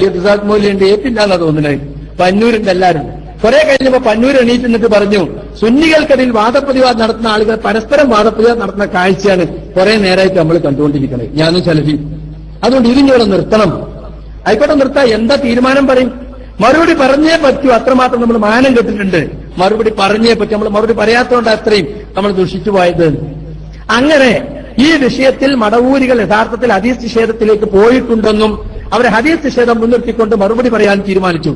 സയ്യിദ് ഇസാഖ് മൗലവിയുണ്ട്, ഏപ്പില്ലാന്നാ തോന്നുന്നത്, പന്നൂരുണ്ട്, എല്ലാവരും. കുറെ കഴിഞ്ഞപ്പോ പന്നൂർ എണീറ്റ് എന്നിട്ട് പറഞ്ഞു, സുന്നികൾക്കതിൽ വാദപ്രതിവാദം നടത്തുന്ന ആളുകൾ പരസ്പരം വാദപ്രതിവാദം നടത്തുന്ന കാഴ്ചയാണ് കുറെ നേരമായിട്ട് നമ്മൾ കണ്ടുകൊണ്ടിരിക്കുന്നത്, ഞാനും സലഫി. അതുകൊണ്ട് ഇതിഞ്ഞോടെ നിർത്തണം. ആയിക്കോട്ടെ, നിർത്താം. എന്താ തീരുമാനം പറയും? മറുപടി പറഞ്ഞേ പറ്റൂ. അത്രമാത്രം നമ്മൾ മാനം കെട്ടിട്ടുണ്ട്. മറുപടി പറഞ്ഞേ പറ്റൂ. നമ്മൾ മറുപടി പറയാത്തതുകൊണ്ട് അത്രയും നമ്മൾ ദുഷിച്ചു പോയത്. അങ്ങനെ ഈ വിഷയത്തിൽ മടവൂരികൾ യഥാർത്ഥത്തിൽ ഹദീസ് നിഷേധത്തിലേക്ക് പോയിട്ടുണ്ടെന്നും അവർ ഹദീസ് നിഷേധം മുൻനിർത്തിക്കൊണ്ട് മറുപടി പറയാൻ തീരുമാനിച്ചു.